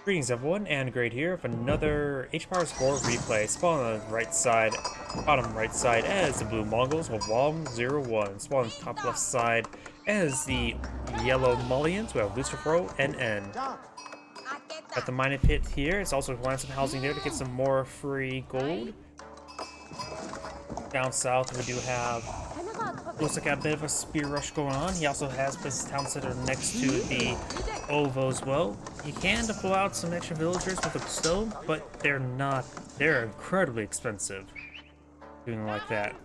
Greetings everyone, and Great here for another H-Power Score replay. Spawn on the right side, bottom right side as the blue Mongols with Wam01. Spawn on the top left side as the yellow Malians with LucifroNN. At the mining pit here, it's also planting some housing there to get some more free gold. Down south we do have, looks like a bit of a spear rush going on. He also has this town center next to the Ovo as well. You can pull out some extra villagers with a stone, but they're incredibly expensive doing like that.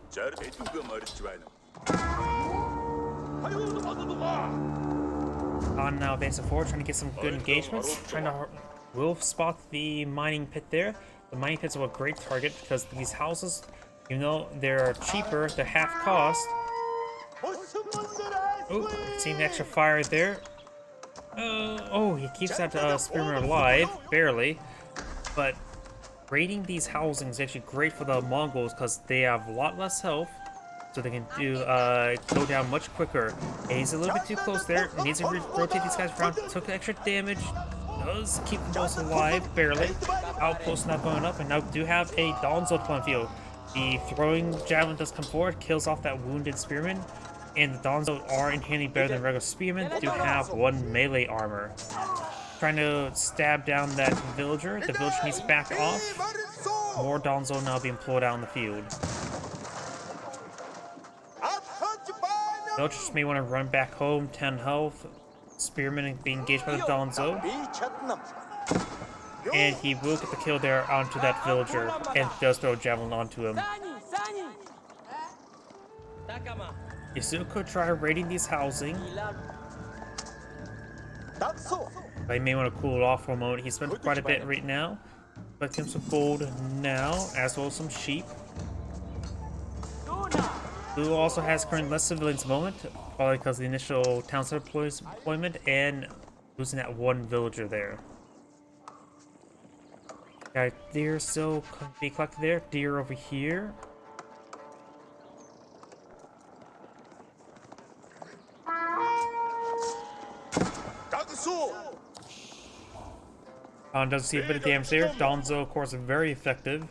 On now advancing forward, trying to get some good engagements, we'll spot the mining pit there. The mining pits are a great target because these houses, even though they're cheaper, they're half cost. Oh, seeing extra fire there. Oh, he keeps that spearman alive, barely. But raiding these housings is actually great for the Mongols because they have a lot less health, so they can go down much quicker. And he's a little bit too close there. Needs to rotate these guys around. Took extra damage. Does keep them both alive, barely. Outpost not going up, and now do have a Donzo on field. The throwing javelin does come forward, kills off that wounded spearman. And the Donzo are inherently better than regular spearmen. Do have one melee armor. Trying to stab down that villager. The villager needs to back off. More Donzo now being pulled out in the field. Villagers may want to run back home. 10 health. Spearman being engaged by the Donzo. And he will get the kill there onto that villager. And does throw a javelin onto him. You still could try raiding these housing. But you may want to cool it off for a moment. He spent quite a bit right now. But him some gold now, as well as some sheep. Blue also has currently less civilians at the moment, probably because of the initial town center deployment and losing that one villager there. Got deer still be collected there. Deer over here. Doesn't see a bit of damage there. Donzo, of course, very effective.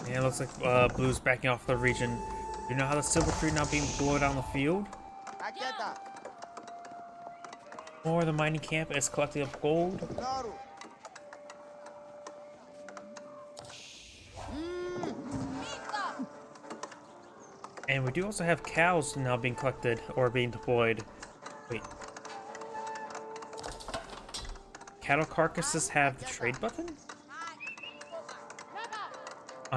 Yeah, it looks like Blue's backing off the region. You know how the silver tree not being blown down the field? More the mining camp is collecting up gold. And we do also have cows now being collected or being deployed. Wait. Cattle carcasses have the trade button?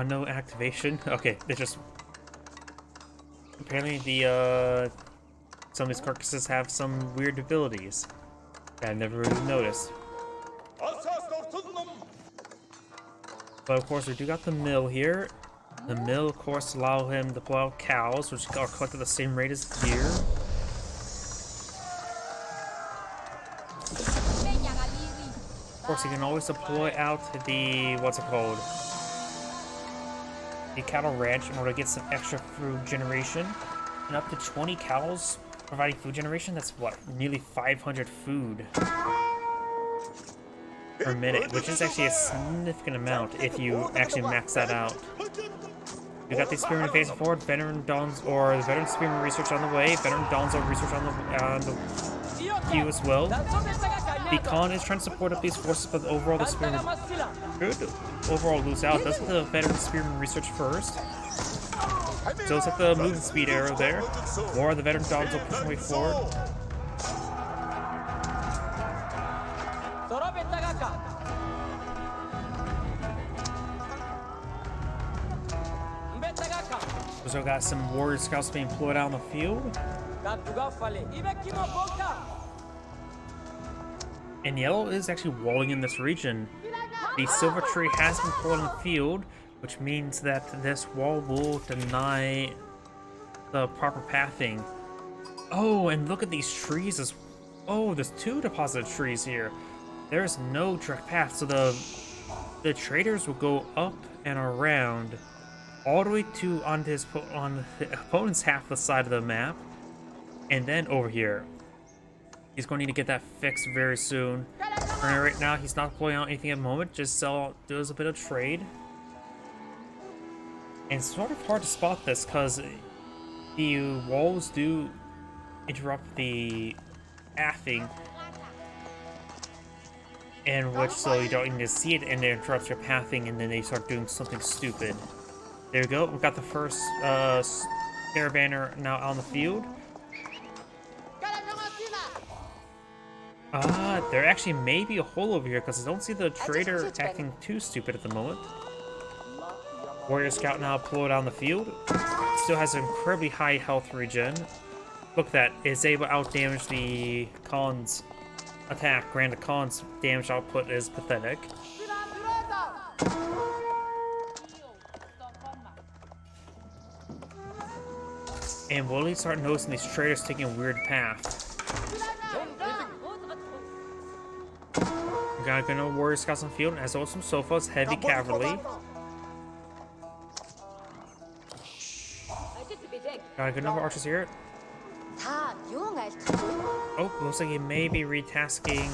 No activation? Okay, they just... Apparently the, some of these carcasses have some weird abilities that I never really noticed. But of course we do got the mill here. The mill, of course, allow him to pull out cows, which are collected at the same rate as deer. Of course, you can always deploy out the, what's it called? The cattle ranch in order to get some extra food generation. And up to 20 cows providing food generation, that's what, nearly 500 food per minute, which is actually a significant amount if you actually max that out. We got the Spearman facing forward, Veteran Dons, or the Veteran Spearman research on the way, Veteran Donzo research on the queue as well. The Khan is trying to support up these forces, but overall the Spearman could overall lose out. Does the Veteran Spearman research first. So it's at the movement speed arrow there. More of the Veteran Donzo pushing way forward. So got some warrior scouts being deployed out on the field. And yellow is actually walling in this region. The silver tree has been pulled on the field, which means that this wall will deny the proper pathing. Oh, and look at these trees. Oh, there's two deposited trees here. There's no direct path, so the traders will go up and around all the way to on the opponent's half of the side of the map, and then over here. He's going to need to get that fixed very soon. Right now, he's not pulling out anything at the moment. Just does a bit of trade. And it's sort of hard to spot this because the walls do interrupt the pathing, in which so you don't even see it, and it interrupts your pathing, and then they start doing something stupid. There we go. We've got the first caravaner now on the field. There actually may be a hole over here because I don't see the trader acting too stupid at the moment. Warrior Scout now pulled on the field. Still has an incredibly high health regen. Look at that. It's able to outdamage the Khan's attack. Granted, Khan's damage output is pathetic. And will he start noticing these traders taking a weird path? We got a good number of Warrior Scouts on the field, as well as some sofas, heavy cavalry. Got a good number of archers here. Oh, looks like he may be retasking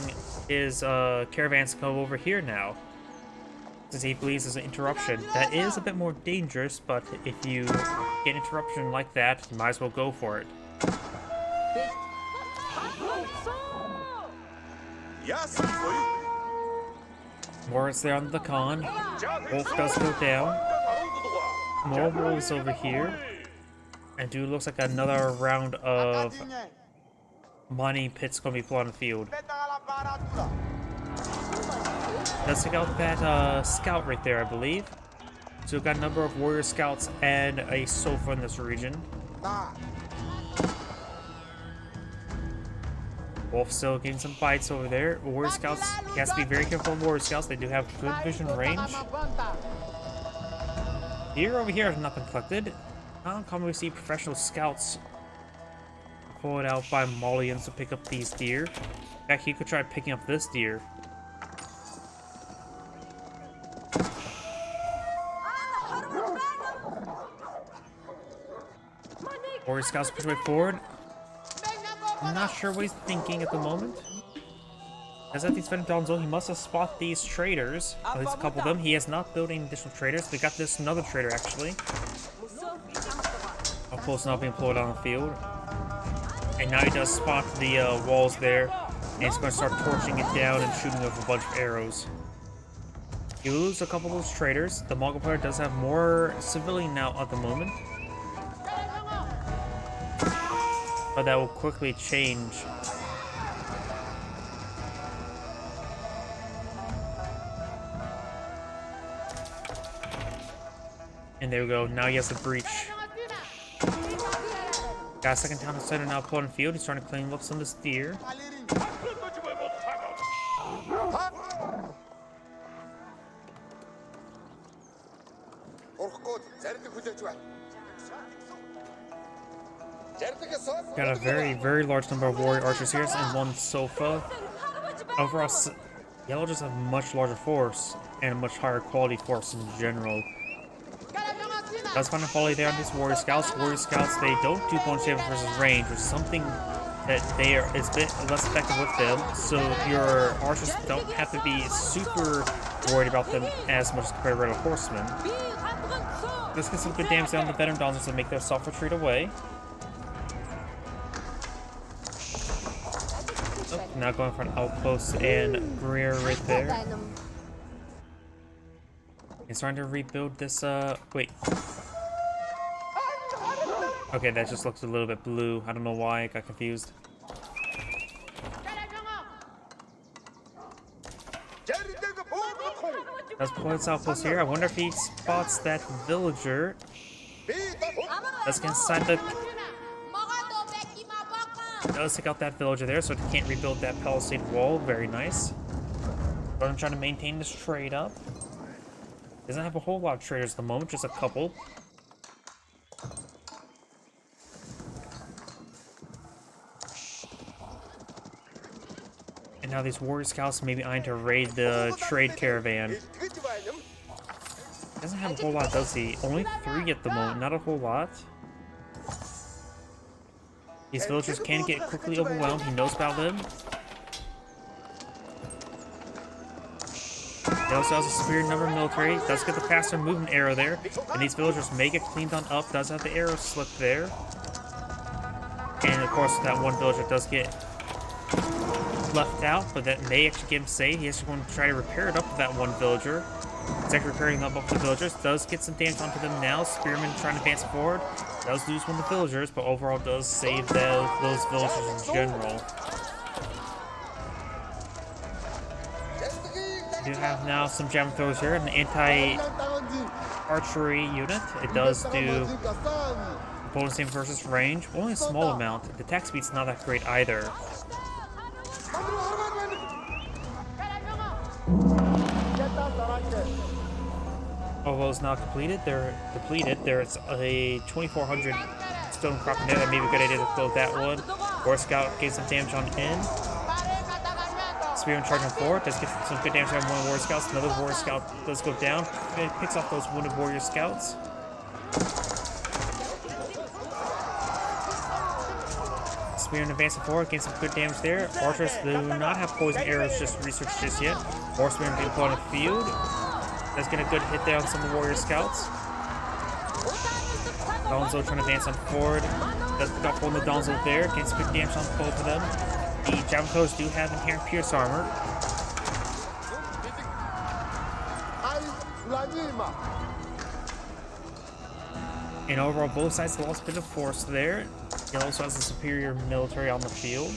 his caravans to come over here now, since he believes there's an interruption. That is a bit more dangerous, but if you get an interruption like that, you might as well go for it. Warriors there on the Khan. Wolf does go down. More wolves over here. And dude, looks like another round of mining pits gonna be put on the field. Let's take out that scout right there, I believe. So we've got a number of warrior scouts and a sofa in this region. Wolf still getting some bites over there. Warrior scouts, he has to be very careful of warrior scouts. They do have good vision range. Deer over here have not been collected. Not commonly see professional scouts pulled out by Malians to pick up these deer. In fact, he could try picking up this deer. Warrior scouts push way forward. I'm not sure what he's thinking at the moment. As at these Venom down zone, he must have spotted these traders. At least a couple of them. He has not built any additional traders. We got this another trader actually. Outpost now being pulled on the field. And now he does spot the walls there. And he's going to start torching it down and shooting with a bunch of arrows. You lose a couple of those traders. The Mongol player does have more civilian now at the moment. But that will quickly change. And there we go. Now he has the breach. Got a second town center now put on the field. He's trying to clean up some of this deer. Got a very, very large number of warrior archers here and one sofa. Overall, Yellow just have a much larger force and a much higher quality force in general. That's fine and quality there on these warrior scouts. Warrior scouts, they don't do bonus damage versus range, which is something that it's a bit less effective with them. So your archers don't have to be super worried about them as much as compared to regular horsemen. Let's get some good damage down the veteran dons to make their self-retreat away. Oh, now going for an outpost and Greer right there. He's trying to rebuild this, wait. Okay, that just looks a little bit blue. I don't know why, I got confused. Let's pull this outpost here. I wonder if he spots that villager. Let's get inside the... Let's take out that villager there so he can't rebuild that palisade wall. Very nice. But I'm trying to maintain this trade up. Doesn't have a whole lot of traders at the moment, just a couple. And now these warrior scouts may be eyeing to raid the trade caravan. Doesn't have a whole lot, does he? Only 3 at the moment, not a whole lot. These villagers can get quickly overwhelmed. He knows about them. He also has a superior number of military. Does get the faster movement arrow there. And these villagers may get cleaned on up. Does have the arrow slip there. And of course, that one villager does get left out, but that may actually get him saved. He's actually going to try to repair it up with that one villager. He's actually repairing up the villagers. Does get some damage onto them now. Spearman trying to advance forward. Does lose one of the villagers, but overall does save those villagers in general. We do have now some javelin throwers here, an anti-archery unit. It does do bonus aim versus range, only a small amount. The attack speed's not that great either. Although it's now completed, they're depleted. There's a 2400 stone crop in there. That may be a good idea to build that one. War Scout gave some damage on in. Spearman charging forward, does get some good damage on one of the Warrior Scouts. Another Warrior Scout does go down. It picks off those wounded Warrior Scouts. Spearman advancing forward, getting some good damage there. Archers do not have poison arrows just researched just yet. Horseman being put on the field. Does get a good hit there on some of the Warrior Scouts. Donzo trying to advance on forward. Does pick off one of the Donzo there, getting some good damage on both of them. The Javelin Throwers do have inherent pierce armor. And overall, both sides lost a bit of force there. He also has a superior military on the field.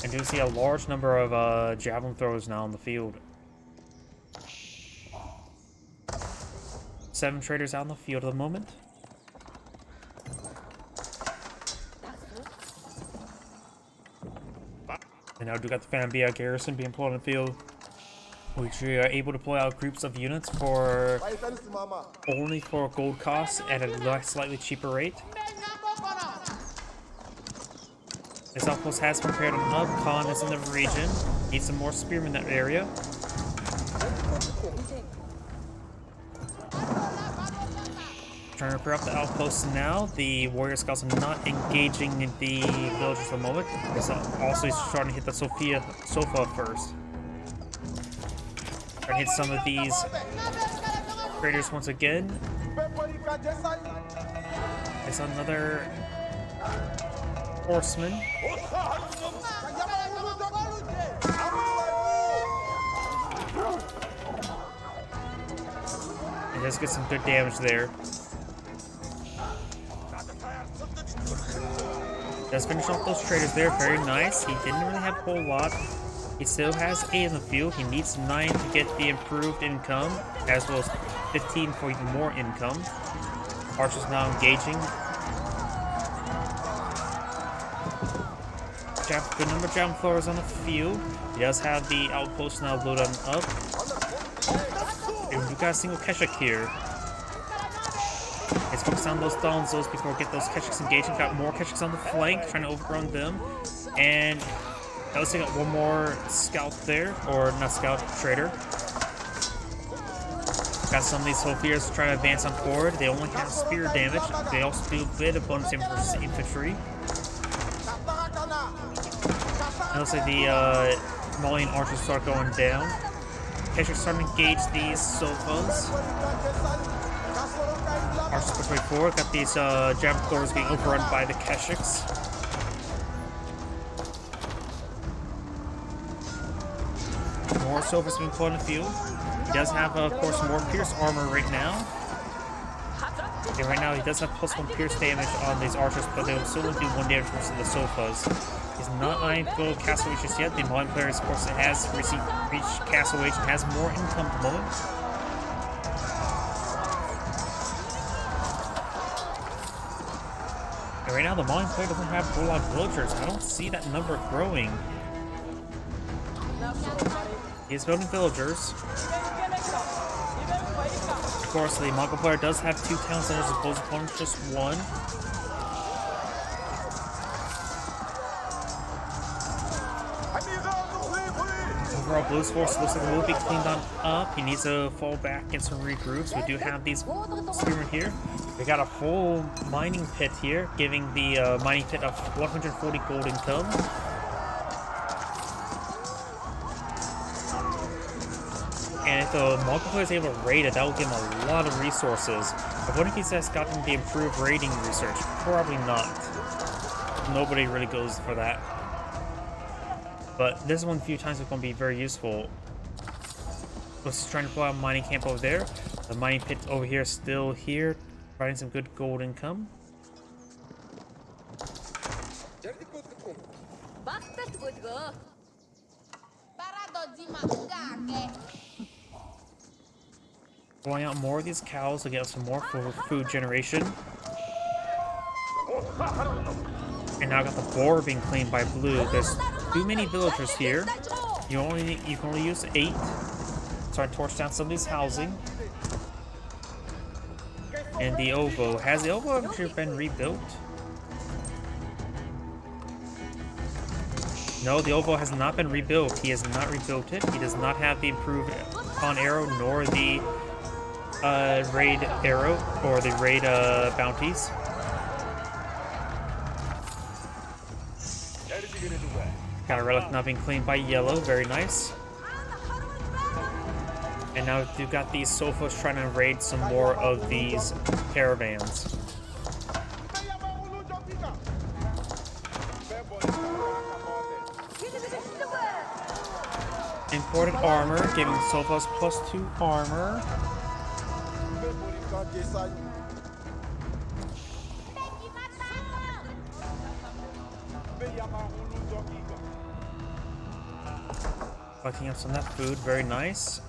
And do see a large number of Javelin Throwers now on the field. 7 traders out on the field at the moment. And now we got the Fanbia garrison being pulled on the field, which we are able to pull out groups of units for only for gold costs at a slightly cheaper rate. This outpost has been prepared on up. Khan is in the region. Needs some more spearmen in that area. Trying to repair up the outposts now. The Warrior Scouts are not engaging the villagers at the moment. Also, he's trying to hit the sofa first. Trying to hit some of these raiders once again. There's another horseman. It does get some good damage there. Does finish off those traders there, very nice. He didn't really have a whole lot. He still has 8 in the field. He needs 9 to get the improved income, as well as 15 for even more income. Archer's now engaging. Good number of Javelin Throwers on the field. He does have the outpost now loaded up. And we've got a single Keshik here. Let's focus on those Donzos before we get those Keshiks engaged. We've got more Keshiks on the flank, trying to overrun them. And that looks like one more scout there, or not scout, trader. Got some of these Sophias trying to advance on forward. They only have spear damage. They also do a bit of bonus damage versus infantry. It looks like the Malian archers start going down. Keshiks starting to engage these sofas. Archers push way forward. Got these Javelin Throwers being overrun by the Keshiks. More sofas being put on the field. He does have, of course, more pierce armor right now. And right now he does have +1 pierce damage on these archers, but they will still do 1 damage versus the sofas. He's not eyeing to go Castle Age just yet. The Malian player, of course, has reached Castle Age and has more income at the moment. And right now the Malian player doesn't have a whole lot of villagers. I don't see that number growing. He is building villagers. Of course, the Mongol player does have 2 town centers as opposed to opponents just 1. overall Blue's force looks like it will be cleaned on up. He needs to fall back and some regroups. We do have these spearmen here. We got a full mining pit here, giving the mining pit of 140 gold income. And if the Mongol player is able to raid it, that will give him a lot of resources. I wonder if he's just gotten the improved raiding research. Probably not. Nobody really goes for that. But this one a few times is going to be very useful. Just trying to pull out a mining camp over there. The mining pit over here is still here, providing some good gold income. Pulling out more of these cows to get some more food generation. And now I got the boar being cleaned by Blue. There's too many villagers here. You can only use 8. So I torch down some of these housing. And the ovo. Has the ovo actually been rebuilt? No, the ovo has not been rebuilt. He has not rebuilt it. He does not have the improved on arrow nor the raid arrow or the raid bounties. Got a relic now being cleaned by yellow, very nice. And now we've got these sofas trying to raid some more of these caravans. Imported armor, giving sofas +2 armor. Collecting up some of that food, very nice.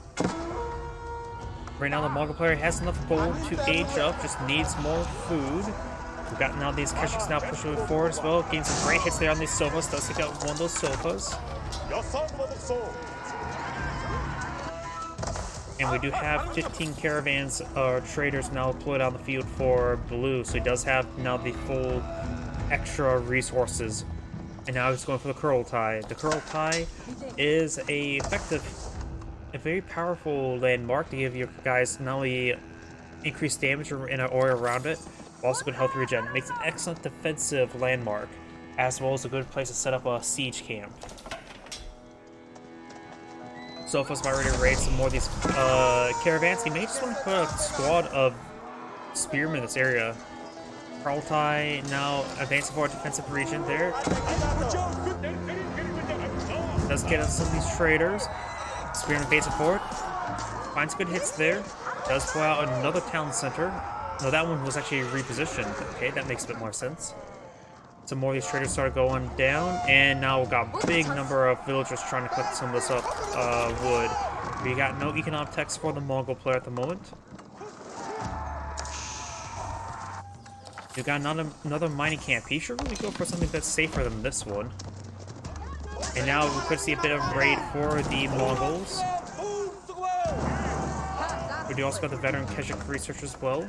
Right now the Mongol player has enough gold to age up, just needs more food. We've got now these Keshiks now pushing forward as well, getting some great hits there on these sofas. Does take out one of those sofas. And we do have 15 caravans or traders now deployed on the field for Blue, so he does have now the full extra resources. And now he's going for the curl tie. The curl tie is a very powerful landmark to give your guys not only increased damage in an area around it, but also good health regen. It makes an excellent defensive landmark, as well as a good place to set up a siege camp. Sofa's about ready to raid some more of these caravans. He may just want to put a squad of spearmen in this area. Karltai now advancing for a defensive region there. Does get us some of these traders. Spearman advancing forward. Finds good hits there. Does pull out another town center. No, that one was actually repositioned. Okay, that makes a bit more sense. Some more of these traders started going down, and now we've got a big number of villagers trying to collect some of this up wood. We got no economic text for the Mongol player at the moment. We got another mining camp. He should really go for something that's safer than this one. And now we could see a bit of raid for the Mongols. We do also got the veteran Keshik research as well.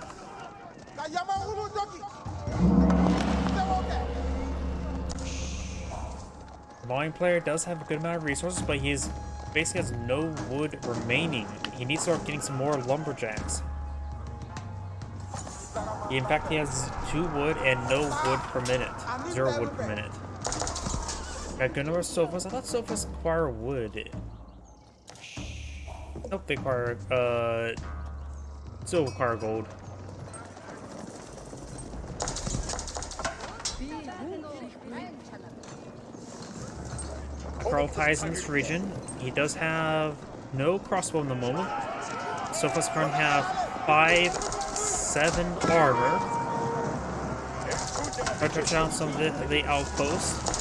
The Malian player does have a good amount of resources, but he basically has no wood remaining. He needs to start getting some more lumberjacks. In fact, he has 2 wood and no wood per minute. 0 wood per minute. Got good number of sofas. I thought sofas require wood. Nope, they require, still require gold. Karltai's in this region. He does have no crossbow in the moment. Sofas currently have 5-7 armor. Try to touch down some of the outposts.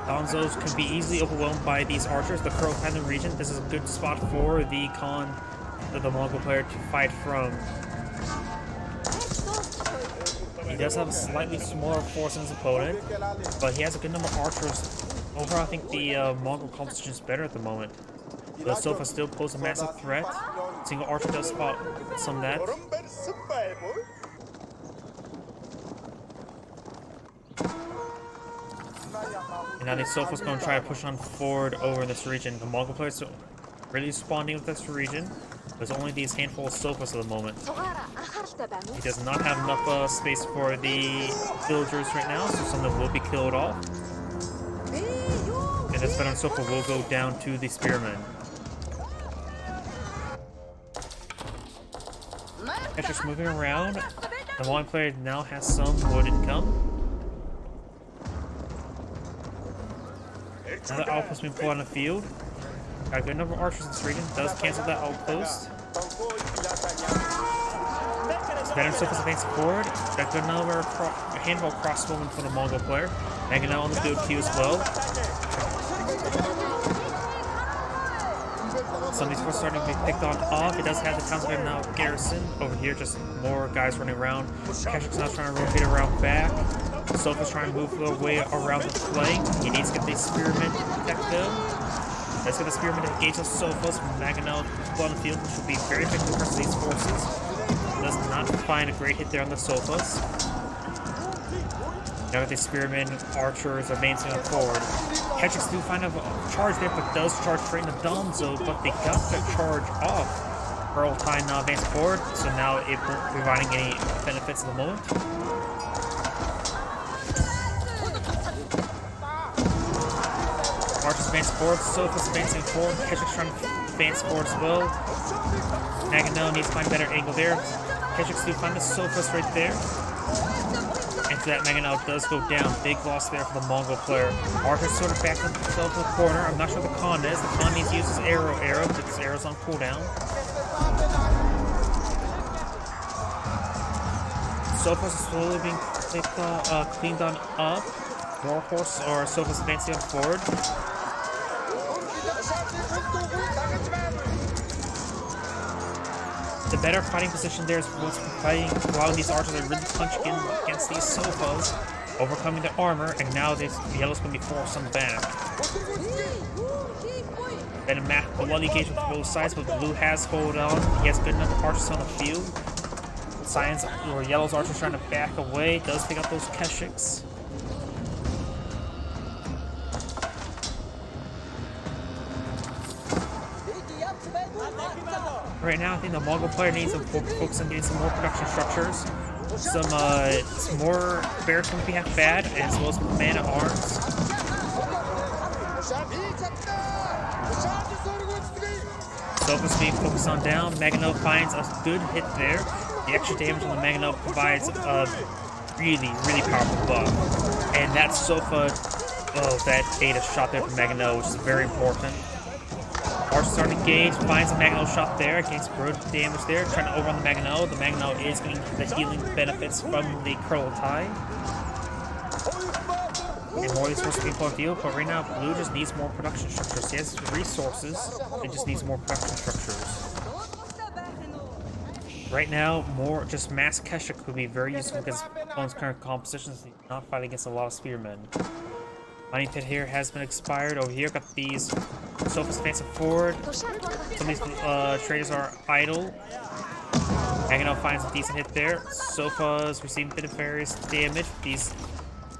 Donzos can be easily overwhelmed by these archers. The Karltai in the region. This is a good spot for the Mongol player to fight from. He does have a slightly smaller force than his opponent, but he has a good number of archers. Overall, I think the Mongol composition is better at the moment. The Sofa still pose a massive threat. Single archer does spot some of that. And now the Sopha's going to try to push on forward over this region. The Mongol players are really responding with this region. There's only these handful of Sophas at the moment. He does not have enough space for the villagers right now, so some of them will be killed off. And this veteran Sopha will go down to the spearmen. It's just moving around. The Malian player now has some wood income. Another outpost being pulled on the field. Got a good number of archers in this region. Does cancel that outpost. Veteran Sopha's advancing forward. Got a good number of handful of crossbowmen for the Mongol player. Magano on the field queue as well. Some of these forces starting to be picked on off. It does have the townsman now garrison. Over here, just more guys running around. Keshik's now trying to rotate around back. Sopha's trying to move their way around the flank. He needs to get the spearmen to protect them. Let's get the spearmen to engage the Sophas. Magano on the field, which will be very effective against these forces. Does not find a great hit there on the Sophas. Now that the spearmen, archers advancing forward. Keshik's do find a charge there, but does charge straight into Donzo, but they got the charge off. Pearl Tide now advancing forward, so now it won't be providing any benefits at the moment. Archers advancing forward, Sopha's advancing forward, Keshik's trying to advance forward as well. Magano needs to find a better angle there. Keshik's do find the Sophas right there. And to that, Magano does go down. Big loss there for the Mongol player. Archer's sort of back themselves to the corner. I'm not sure what the Khan is. The Khan needs to use his arrow, but his arrow's on cooldown. Sophas is slowly being cleaned on up. More horse or Sophas advancing on forward. The better fighting position there is what's fighting, allowing these archers to really punch against these Sophas, overcoming their armor, and now the yellow's going to be forced on the back. Then a bloody engagement from both sides, but blue has hold on. He has good enough archers on the field. Cyan's or yellow's archers trying to back away. Does pick up those Keshiks. Right now, I think the Mongol player needs to focus on getting some more production structures. Some more barracks going to be half bad, as well as man at arms. Sopha's being focused on down. Magano finds a good hit there. The extra damage on the Magano provides a really, really powerful buff. And that Sopha, that beta shot there from Magano, which is very important. Archer starting to engage, finds a Magano shot there, gains good damage there, trying to overrun the Magano. The Magano is getting the healing benefits from the Curl Tide. And more of these forces being put on field, but right now blue just needs more production structures. He has resources, it just needs more production structures. Right now, more just mass Keshik would be very useful because opponent's current compositions he's not fighting against a lot of spearmen. Mining pit here has been expired. Over here, got these Sophas advancing forward. Some of these traders are idle. Magano finds a decent hit there. Sophas receiving a bit of various damage. These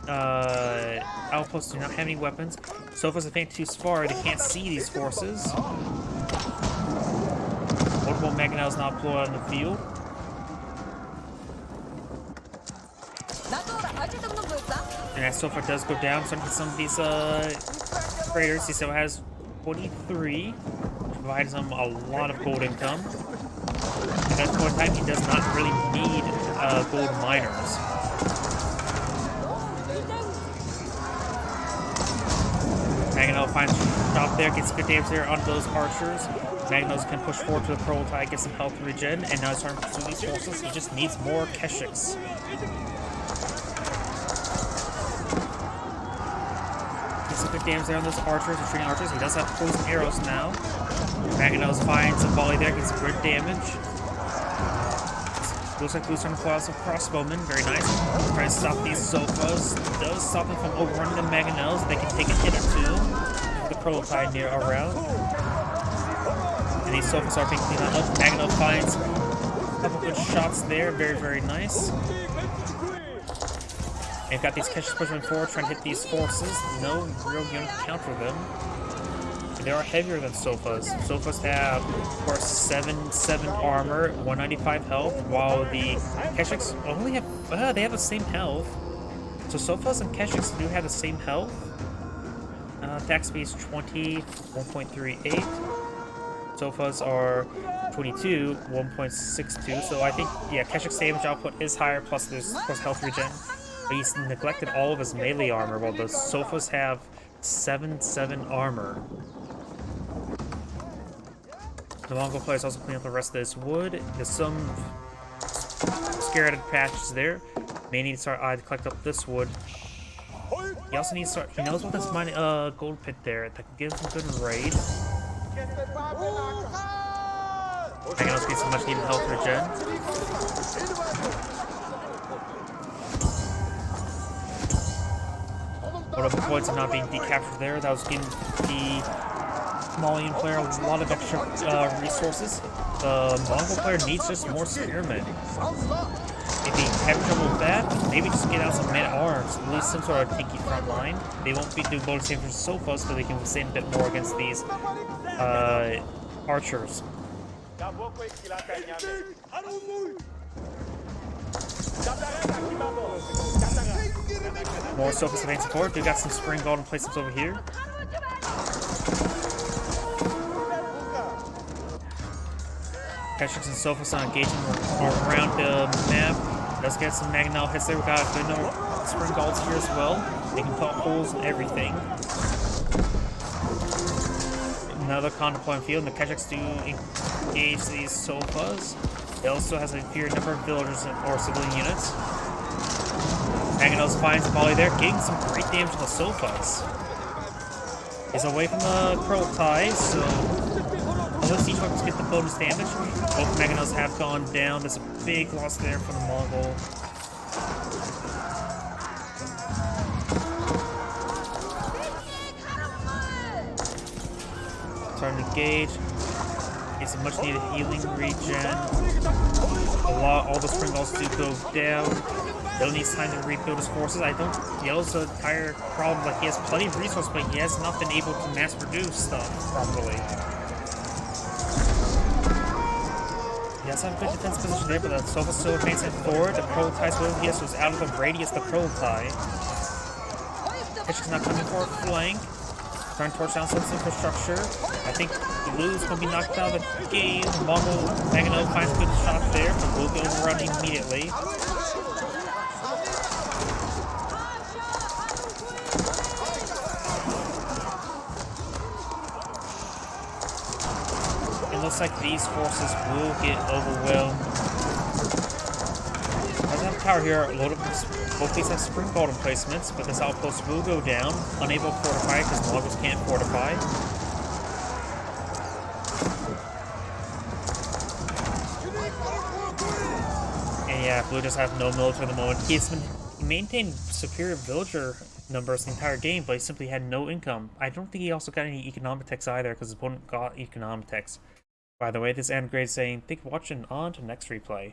outposts do not have any weapons. Sophas advancing too far. They can't see these forces. Multiple Maganos now deployed on the field. And as Sopha does go down, starting to get some of these traders. He still has 23, which provides him a lot of gold income. At that point in time, he does not really need gold miners. Magano finds a shot there, gets good damage there on those archers. Magnos can push forward to the Pearl Tide, get some health regen, and now he's starting to pursue these forces. He just needs more Keshiks. Some good damage there on those archers, retreating archers. He does have poison arrows now. Maganos finds a volley there, gets good damage. Looks like Blue's trying to pull out some crossbowmen, very nice. Trying to stop these Sophas. Does stop them from overrunning the Maganos. They can take a hit or two. The Pearl Tide near around. And these Sophas are being cleaned up. Magano finds a couple good shots there, very, very nice. And got these Keshiks pushing forward, trying to hit these forces. No real unit to counter them. And they are heavier than Sofas. Sofas have, of course, 7 armor, 195 health, while the Keshiks only have, they have the same health. So Sofas and Keshiks do have the same health. Attack speed is 20, 1.38. Sofas are 22, 1.62. So I think, yeah, Keshik's damage output is higher, plus there's, of course, health regen. But he's neglected all of his melee armor, while the Sofas have 7 armor. The Mongol players also clean up the rest of this wood. There's some scarred patches there. May need to start to collect up this wood. He also needs to start. He knows about this mining gold pit there that can give him some good raid. I can also get some much needed health regen. One of the points of not being decaptured there, that was giving the Malian player a lot of extra resources. The Mongol player needs just more spearmen. If he having trouble with that, maybe just get out some men-at-arms, at least some sort of tanky front line. They won't be doing bonus damage so fast, but they can withstand a bit more against these archers. More Sofas advancing forward. We got some spring golden placements over here. Keshiks and Sofas are engaging around the map. Let's get some Mangonel hits there. We got good number of spring golds here as well. They can put holes in everything. Another con-deployment field, and the Keshiks do engage these Sofas. It also has an inferior number of villagers or civilian units. Mangonel's finds the volley there, getting some great damage to the Sofas. He's away from the Curl Tie, so although siege weapons get the bonus damage, both Mangonels have gone down. There's a big loss there for the Mongol. Starting to engage. Get some much needed healing regen. All the spring balls do go down. Still needs time to rebuild his forces. Yellow's a entire problem. Like, he has plenty of resources, but he has not been able to mass produce stuff properly. He does have a good defense position there, but the Sofa's still advancing forward. The Curl Tie's will he is out of the radius of the Curl Tie. Keshik's not coming for a flank. Trying to torch down some infrastructure. I think Blue's going to be knocked out of the game. Mongol Mangonel finds a good shot there, but will go running immediately. It looks like these forces will get overwhelmed. Doesn't have power here. Both these have spring golden placements, but this outpost will go down. Unable to fortify because Mongols can't fortify. And yeah, Blue does have no military at the moment. He maintained superior villager numbers the entire game, but he simply had no income. I don't think he also got any economic techs either, because his opponent got economic techs. By the way, this is Grade saying, thank you for watching, on to next replay.